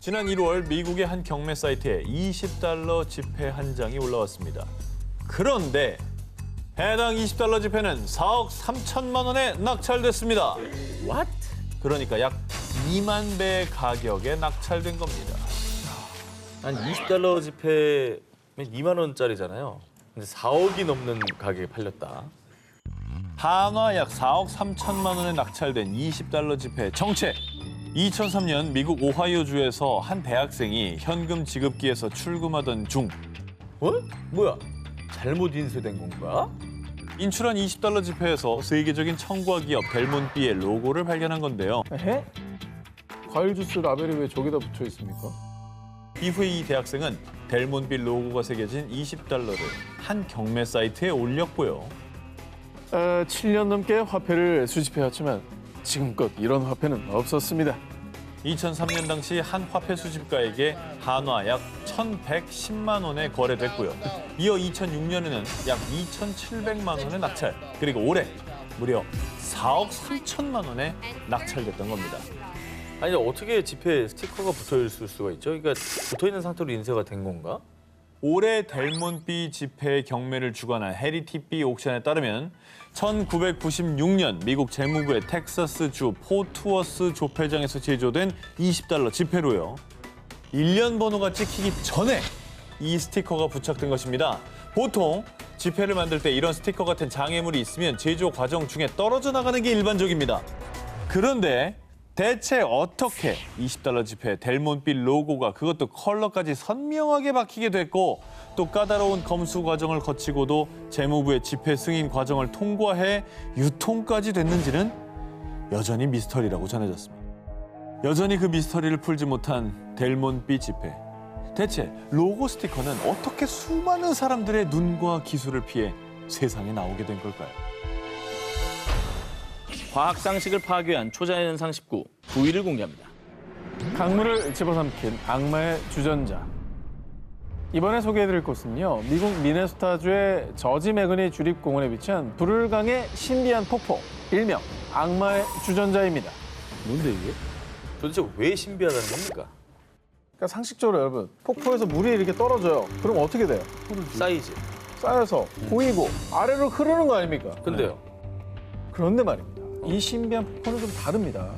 지난 1월 미국의 한 경매 사이트에 $20 지폐 한 장이 올라왔습니다. 그런데 해당 $20 지폐는 4억 3천만 원에 낙찰됐습니다. What? 그러니까 약 2만 배의 가격에 낙찰된 겁니다. 한 $20 지폐면 2만 원짜리잖아요. 근데 4억이 넘는 가격에 팔렸다. 한화 약 4억 3천만 원에 낙찰된 $20 지폐 정체. 2003년 미국 오하이오주에서 한 대학생이 현금 지급기에서 출금하던 중 어? 뭐야? 잘못 인쇄된 건가? 인출한 $20 지폐에서 세계적인 청과 기업 델몬비의 로고를 발견한 건데요. 에? 과일 주스 라벨이 왜 저기다 붙여 있습니까? 이후에 이 대학생은 델몬비 로고가 새겨진 $20를 한 경매 사이트에 올렸고요. 7년 넘게 화폐를 수집해왔지만 지금껏 이런 화폐는 없었습니다. 2003년 당시 한 화폐 수집가에게 한화 약 1,110만 원에 거래됐고요. 이어 2006년에는 약 2,700만 원에 낙찰, 그리고 올해 무려 4억 3천만 원에 낙찰됐던 겁니다. 아니 어떻게 지폐에 스티커가 붙어 있을 수가 있죠? 그러니까 붙어 있는 상태로 인쇄가 된 건가? 올해 델몬비 지폐 경매를 주관한 헤리티비 옥션에 따르면 1996년 미국 재무부의 텍사스주 포트워스 조폐장에서 제조된 $20 지폐로요. 1년 번호가 찍히기 전에 이 스티커가 부착된 것입니다. 보통 지폐를 만들 때 이런 스티커 같은 장애물이 있으면 제조 과정 중에 떨어져 나가는 게 일반적입니다. 그런데 대체 어떻게 $20 지폐 델몬비 로고가 그것도 컬러까지 선명하게 박히게 됐고 또 까다로운 검수 과정을 거치고도 재무부의 지폐 승인 과정을 통과해 유통까지 됐는지는 여전히 미스터리라고 전해졌습니다. 여전히 그 미스터리를 풀지 못한 델몬비 지폐. 대체 로고 스티커는 어떻게 수많은 사람들의 눈과 기술을 피해 세상에 나오게 된 걸까요? 과학 상식을 파괴한 초자연상 19, 9위를 공개합니다. 강물을 집어삼킨 악마의 주전자. 이번에 소개해드릴 곳은요, 미국 미네소타주의 저지 매거니 주립공원에 위치한 불을강의 신비한 폭포, 일명 악마의 주전자입니다. 뭔데 이게? 도대체 왜 신비하다는 겁니까? 그러니까 상식적으로 여러분, 폭포에서 물이 이렇게 떨어져요. 그럼 어떻게 돼요? 사이즈. 쌓여서 고이고 아래로 흐르는 거 아닙니까? 근데요. 그런데 말입니다. 이 신비한 폭포는 좀 다릅니다.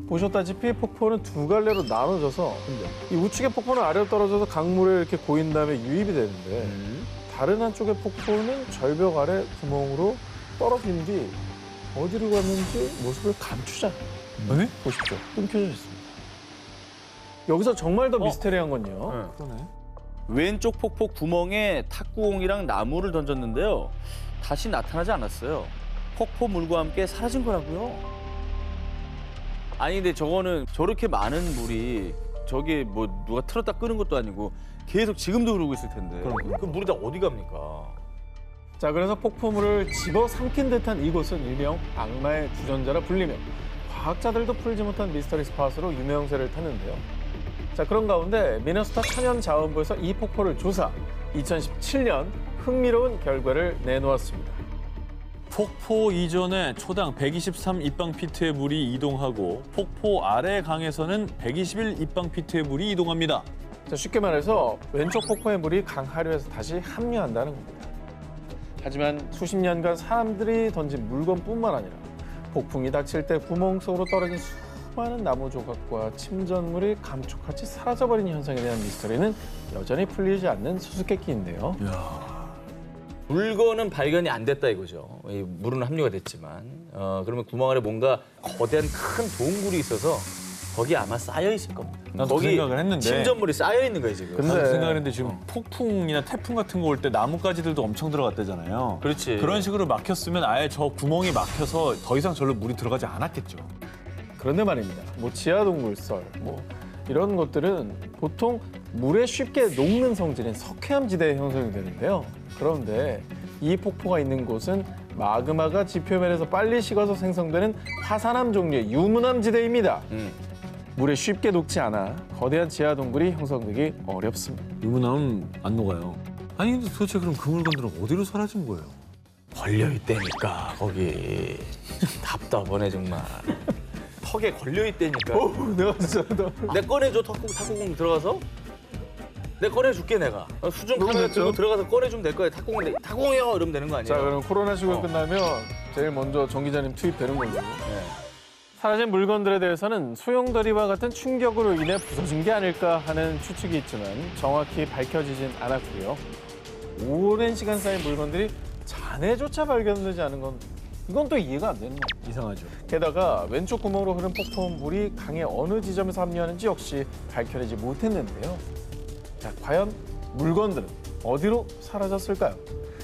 보셨다시피 폭포는 두 갈래로 나눠져서 이 우측의 폭포는 아래로 떨어져서 강물에 이렇게 고인 다음에 유입이 되는데 다른 한쪽의 폭포는 절벽 아래 구멍으로 떨어진 뒤 어디로 갔는지 모습을 감추자. 네? 보십시오. 끊겨져 있습니다. 여기서 정말 더 미스테리한 건요. 그러네. 왼쪽 폭포 구멍에 탁구공이랑 나무를 던졌는데요. 다시 나타나지 않았어요. 폭포 물과 함께 사라진 거라고요. 아니 근데 저거는 저렇게 많은 물이 저게 뭐 누가 틀었다 끄는 것도 아니고 계속 지금도 흐르고 있을 텐데. 그 물이 다 어디 갑니까? 자, 그래서 폭포물을 집어삼킨 듯한 이곳은 일명 악마의 주전자라 불리며 과학자들도 풀지 못한 미스터리 스팟으로 유명세를 탔는데요. 자, 그런 가운데 미네소타 천연자원부에서 이 폭포를 조사, 2017년 흥미로운 결과를 내놓았습니다. 폭포 이전에 초당 123 입방피트의 물이 이동하고 폭포 아래 강에서는 121 입방피트의 물이 이동합니다. 자, 쉽게 말해서 왼쪽 폭포의 물이 강 하류에서 다시 합류한다는 겁니다. 하지만 수십 년간 사람들이 던진 물건뿐만 아니라 폭풍이 닥칠 때 구멍 속으로 떨어진 수많은 나무 조각과 침전물이 감쪽같이 사라져버린 현상에 대한 미스터리는 여전히 풀리지 않는 수수께끼인데요. 물건은 발견이 안 됐다 이거죠. 이 물은 합류가 됐지만 그러면 구멍 안에 뭔가 거대한 큰 동굴이 있어서 거기 아마 쌓여 있을 겁니다. 나도 그 생각을 했는데. 침전물이 쌓여 있는 거예요 지금. 근데- 나도 생각했는데 지금 폭풍이나 태풍 같은 거 올 때 나뭇가지들도 엄청 들어갔대잖아요. 그렇지. 그런 식으로 막혔으면 아예 저 구멍이 막혀서 더 이상 절로 물이 들어가지 않았겠죠. 그런데 말입니다. 뭐 지하동굴설, 뭐 이런 것들은 보통 물에 쉽게 녹는 성질인 석회암 지대에 형성이 되는데요. 그런데 이 폭포가 있는 곳은 마그마가 지표면에서 빨리 식어서 생성되는 화산암 종류의 유문암 지대입니다. 물에 쉽게 녹지 않아 거대한 지하동굴이 형성되기 어렵습니다. 유문함은 안 녹아요. 아니 근데 도대체 그럼 그 물건들은 어디로 사라진 거예요? 걸려 있다니까 거기. 답답하네 정말. 턱에 걸려 있다니까. 내가 진짜 내 꺼내줘 탁구공 들어가서. 내 꺼내줄게 내가. 수중 카메라 그렇죠. 들고 들어가서 꺼내주면 될 거야. 탁구공이요 이러면 되는 거 아니에요? 자, 그럼 코로나 시국이 끝나면 제일 먼저 정 기자님 투입되는 걸로. 네. 사라진 물건들에 대해서는 소용돌이와 같은 충격으로 인해 부서진 게 아닐까 하는 추측이 있지만 정확히 밝혀지진 않았고요. 오랜 시간 쌓인 물건들이 잔해조차 발견되지 않은 건 이건 또 이해가 안 되는 거예요. 이상하죠. 게다가 왼쪽 구멍으로 흐른 폭포물이 강의 어느 지점에서 합류하는지 역시 밝혀내지 못했는데요. 자, 과연 물건들은 어디로 사라졌을까요?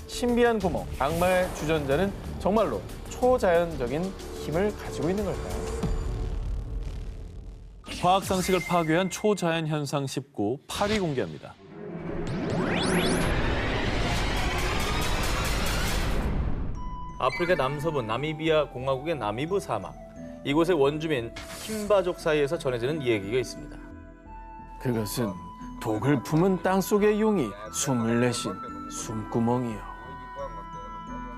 신비한 구멍, 악마의 주전자는 정말로 초자연적인 힘을 가지고 있는 걸까요? 과학 상식을 파괴한 초자연 현상 19, 8위 공개합니다. 아프리카 남서부 나미비아 공화국의 나미부 사막. 이곳의 원주민 킴바족 사이에서 전해지는 이야기가 있습니다. 그것은 독을 품은 땅속의 용이 숨을 내쉰 숨구멍이요.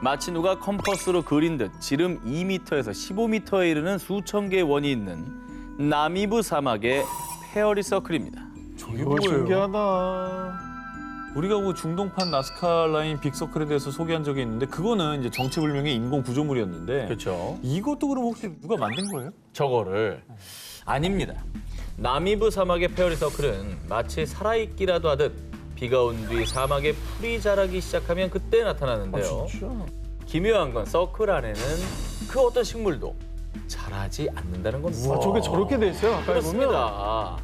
마치 누가 컴퍼스로 그린 듯 지름 2m에서 15m에 이르는 수천 개의 원이 있는 나미부 사막의 페어리 서클입니다. 저게 이거 신기하다. 우리가 그 중동판 나스카 라인 빅서클에 대해서 소개한 적이 있는데 그거는 이제 정체불명의 인공 구조물이었는데 그렇죠. 이것도 그럼 혹시 누가 만든 거예요? 저거를 아닙니다. 나미부 사막의 페어리 서클은 마치 살아있기라도 하듯 비가 온 뒤 사막에 풀이 자라기 시작하면 그때 나타나는데요. 진짜? 기묘한 건 서클 안에는 그 어떤 식물도 자라지 않는다는 겁니다. 아, 저게 저렇게 돼 있어요? 가까이 보면. 그렇습니다.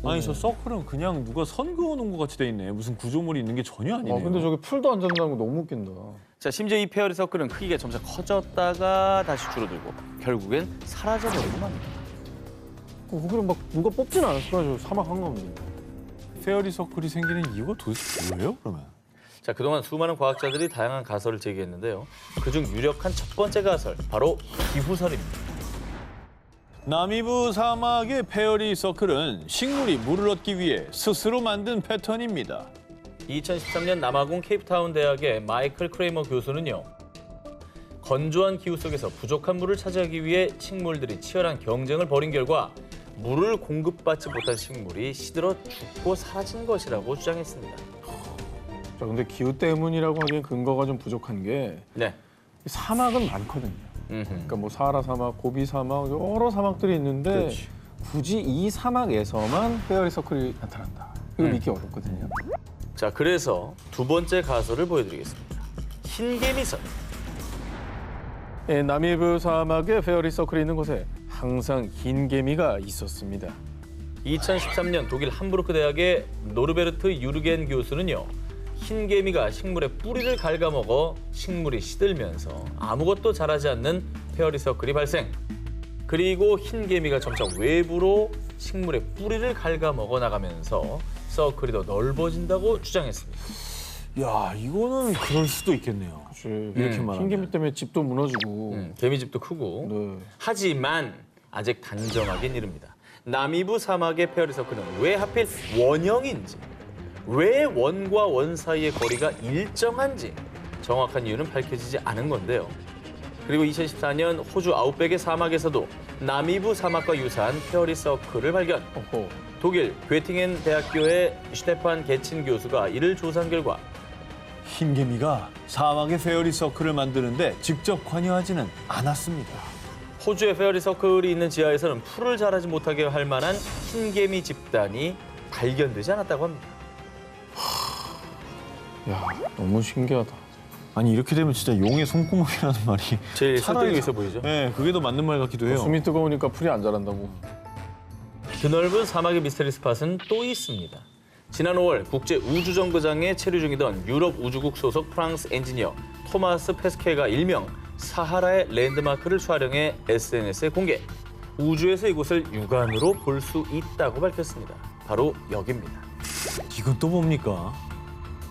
아니 저 서클은 그냥 누가 선 그어놓은 것 같이 돼 있네. 무슨 구조물이 있는 게 전혀 아니네요. 근데 저게 풀도 안 잡는다는 거 너무 웃긴다. 자, 심지어 이 페어리 서클은 크기가 점차 커졌다가 다시 줄어들고 결국엔 사라져버리고 맙니다. 그럼 막 누가 뽑진 않았을 거야, 저 사막 한가운데. 페어리 서클이 생기는 이유가 도대체 뭐예요? 그러면? 자, 그동안 수많은 과학자들이 다양한 가설을 제기했는데요. 그중 유력한 첫 번째 가설, 바로 기후설입니다. 나미부 사막의 페어리 서클은 식물이 물을 얻기 위해 스스로 만든 패턴입니다. 2013년 남아공 케이프타운 대학의 마이클 크레이머 교수는요. 건조한 기후 속에서 부족한 물을 차지하기 위해 식물들이 치열한 경쟁을 벌인 결과 물을 공급받지 못한 식물이 시들어 죽고 사라진 것이라고 주장했습니다. 자, 근데 기후 때문이라고 하기엔 근거가 좀 부족한 게 네. 사막은 많거든요. 음흠. 그러니까 뭐 사하라 사막, 고비 사막 여러 사막들이 있는데 그렇지. 굳이 이 사막에서만 페어리 서클이 나타난다. 이거 믿기 어렵거든요. 자, 그래서 두 번째 가설을 보여드리겠습니다. 흰개미선. 예, 나미부 사막에 페어리 서클이 있는 곳에 항상 흰 개미가 있었습니다. 2013년 독일 함부르크 대학의 노르베르트 유르겐 교수는요. 흰개미가 식물의 뿌리를 갉아먹어 식물이 시들면서 아무것도 자라지 않는 페어리 서클이 발생. 그리고 흰개미가 점차 외부로 식물의 뿌리를 갉아먹어 나가면서 서클이 더 넓어진다고 주장했습니다. 야 이거는 그럴 수도 있겠네요. 이렇게 말하면. 흰 개미 때문에 집도 무너지고. 개미집도 크고. 네. 하지만 아직 단정하긴 이릅니다. 나미부 사막의 페어리 서클은 왜 하필 원형인지, 왜 원과 원 사이의 거리가 일정한지 정확한 이유는 밝혀지지 않은 건데요. 그리고 2014년 호주 아웃백의 사막에서도 나미부 사막과 유사한 페어리 서클을 발견. 어허. 독일 괴팅엔 대학교의 슈테판 게친 교수가 이를 조사한 결과 흰개미가 사막의 페어리 서클을 만드는데 직접 관여하지는 않았습니다. 호주의 페어리 서클이 있는 지하에서는 풀을 자라지 못하게 할 만한 흰개미 집단이 발견되지 않았다고 합니다. 야, 너무 신기하다. 아니 이렇게 되면 진짜 용의 손구멍이라는 말이 제일 차라리 설득력 있어 보이죠? 네, 그게 더 맞는 말 같기도 해요. 숨이 뜨거우니까 풀이 안 자란다고. 드넓은 사막의 미스테리 스팟은 또 있습니다. 지난 5월 국제우주정거장에 체류 중이던 유럽 우주국 소속 프랑스 엔지니어 토마스 페스케가 일명 사하라의 랜드마크를 촬영해 SNS에 공개. 우주에서 이곳을 육안으로 볼 수 있다고 밝혔습니다. 바로 여기입니다. 이건 또 뭡니까?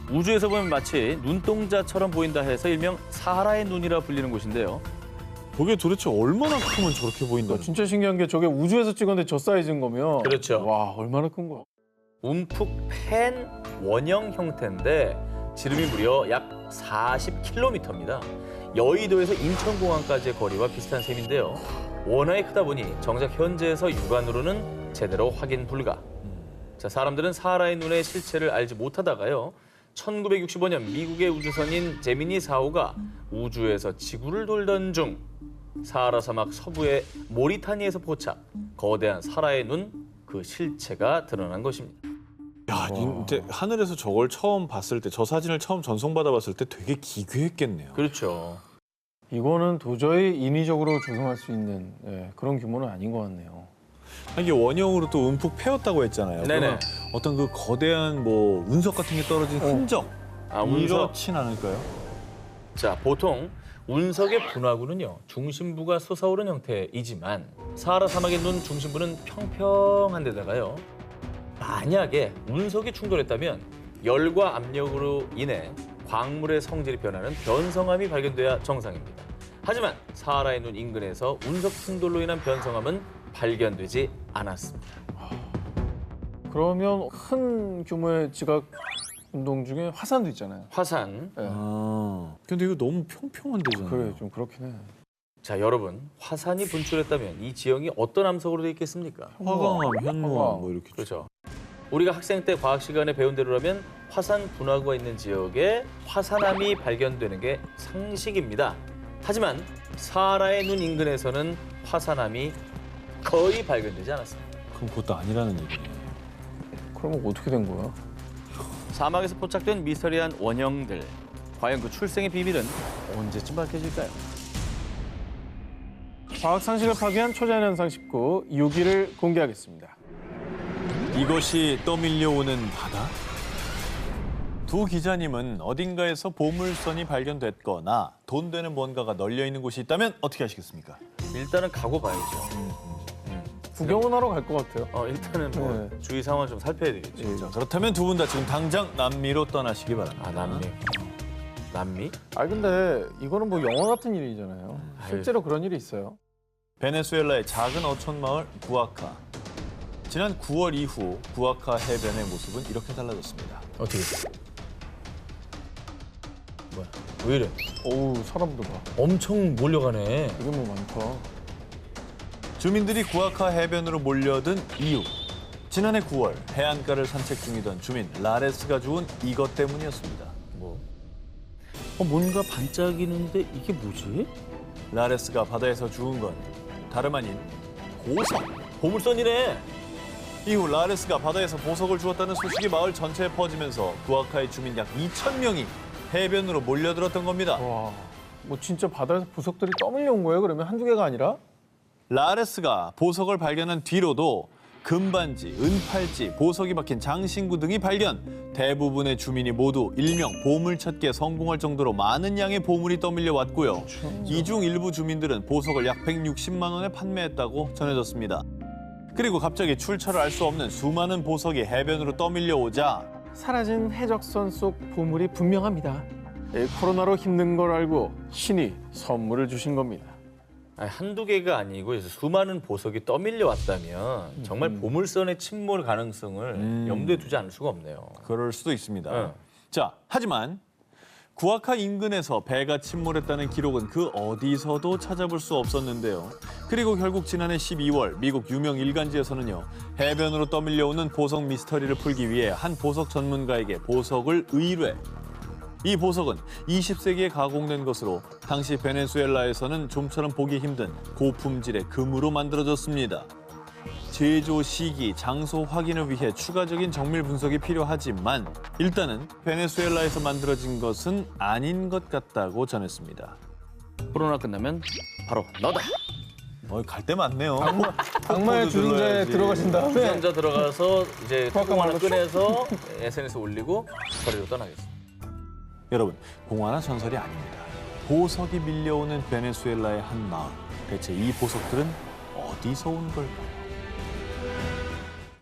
우주에서 보면 마치 눈동자처럼 보인다 해서 일명 사하라의 눈이라 불리는 곳인데요. 저게 도대체 얼마나 크면 저렇게 보인다는 진짜 신기한 게 저게 우주에서 찍었는데 저 사이즈인 거면. 그렇죠. 와, 얼마나 큰 거야. 움푹 팬 원형 형태인데 지름이 무려 약 40km입니다. 여의도에서 인천공항까지의 거리와 비슷한 셈인데요. 워낙에 크다 보니 정작 현재에서 육안으로는 제대로 확인 불가. 자, 사람들은 사하라의 눈의 실체를 알지 못하다가요. 1965년 미국의 우주선인 제미니 4호가 우주에서 지구를 돌던 중 사하라 사막 서부의 모리타니에서 포착, 거대한 사라의 눈, 그 실체가 드러난 것입니다. 야, 이제 하늘에서 저걸 처음 봤을 때, 저 사진을 처음 전송받아 봤을 때 되게 기괴했겠네요. 그렇죠. 이거는 도저히 인위적으로 조성할 수 있는 그런 규모는 아닌 것 같네요. 이게 원형으로 또 움푹 패였다고 했잖아요. 네네. 그러면 어떤 그 거대한 뭐 운석 같은 게 떨어진 흔적 운석. 이렇진 않을까요? 자, 보통 운석의 분화구는요, 중심부가 솟아오른 형태이지만 사하라 사막의 눈 중심부는 평평한 데다가요, 만약에 운석이 충돌했다면 열과 압력으로 인해 광물의 성질이 변하는 변성암이 발견돼야 정상입니다. 하지만 사하라의 눈 인근에서 운석 충돌로 인한 변성암은 발견되지 않았습니다. 그러면 큰 규모의 지각 운동 중에 화산도 있잖아요. 화산. 네. 근데 이거 너무 평평한 데잖아요. 그래, 좀 그렇긴 해. 자, 여러분, 화산이 분출했다면 이 지형이 어떤 암석으로 되어 있겠습니까? 화강암, 현무암 뭐 이렇게. 그렇죠. 우리가 학생 때 과학 시간에 배운 대로라면 화산 분화구가 있는 지역에 화산암이 발견되는 게 상식입니다. 하지만 사하라의 눈 인근에서는 화산암이 거의 발견되지 않았습니다. 그럼 그것도 아니라는 얘기네. 그러면 어떻게 된 거야? 사막에서 포착된 미스터리한 원형들. 과연 그 출생의 비밀은 언제쯤 밝혀질까요? 과학 상식을 파괴한 초자연현상 19, 6위를 공개하겠습니다. 이것이 떠밀려오는 바다? 두 기자님은 어딘가에서 보물선이 발견됐거나 돈 되는 뭔가가 널려 있는 곳이 있다면 어떻게 하시겠습니까? 일단은 가고 봐야죠. 구경은 하러 갈 것 같아요. 일단은 뭐 네. 주위 상황 좀 살펴야 되겠죠. 자, 그렇다면 두 분 다 지금 당장 남미로 떠나시기 바랍니다. 아, 남미. 남미? 아 근데 이거는 뭐 영화 같은 일이잖아요. 실제로 그런 일이 있어요. 베네수엘라의 작은 어촌 마을 구아카. 지난 9월 이후 구아카 해변의 모습은 이렇게 달라졌습니다. 어떻게? 뭐야? 왜 이래? 어우, 사람들 봐. 엄청 몰려가네. 이게 뭐 많다. 주민들이 구아카 해변으로 몰려든 이유. 지난해 9월 해안가를 산책 중이던 주민 라레스가 주운 이것 때문이었습니다. 뭐? 뭔가 반짝이는데 이게 뭐지? 라레스가 바다에서 주운 건 다름 아닌 보석. 보물선이네. 이후 라레스가 바다에서 보석을 주었다는 소식이 마을 전체에 퍼지면서 구아카의 주민 약 2,000명이 해변으로 몰려들었던 겁니다. 와, 뭐 진짜 바다에서 보석들이 떠밀려 온 거예요? 그러면 한두 개가 아니라? 라레스가 보석을 발견한 뒤로도 금반지, 은팔찌, 보석이 박힌 장신구 등이 발견. 대부분의 주민이 모두 일명 보물 찾기에 성공할 정도로 많은 양의 보물이 떠밀려 왔고요. 이 중 일부 주민들은 보석을 약 160만 원에 판매했다고 전해졌습니다. 그리고 갑자기 출처를 알 수 없는 수많은 보석이 해변으로 떠밀려 오자 사라진 해적선 속 보물이 분명합니다. 코로나로 힘든 걸 알고 신이 선물을 주신 겁니다. 아니, 한두 개가 아니고 수많은 보석이 떠밀려 왔다면 정말 보물선의 침몰 가능성을 염두에 두지 않을 수가 없네요. 그럴 수도 있습니다. 네. 자, 하지만 구아카 인근에서 배가 침몰했다는 기록은 그 어디서도 찾아볼 수 없었는데요. 그리고 결국 지난해 12월 미국 유명 일간지에서는요. 해변으로 떠밀려오는 보석 미스터리를 풀기 위해 한 보석 전문가에게 보석을 의뢰. 이 보석은 20세기에 가공된 것으로 당시 베네수엘라에서는 좀처럼 보기 힘든 고품질의 금으로 만들어졌습니다. 제조 시기, 장소 확인을 위해 추가적인 정밀 분석이 필요하지만 일단은 베네수엘라에서 만들어진 것은 아닌 것 같다고 전했습니다. 코로나 끝나면 바로 너다. 갈 데 많네요. 악마의 주인자에 눌러야지. 들어가신 다음에 주전자 들어가서 이제 뚜껑 하나 하나 꺼내서 SNS에 올리고 거리로 떠나겠습니다. 여러분, 공화나 전설이 아닙니다. 보석이 밀려오는 베네수엘라의 한 마을. 대체 이 보석들은 어디서 온 걸까요?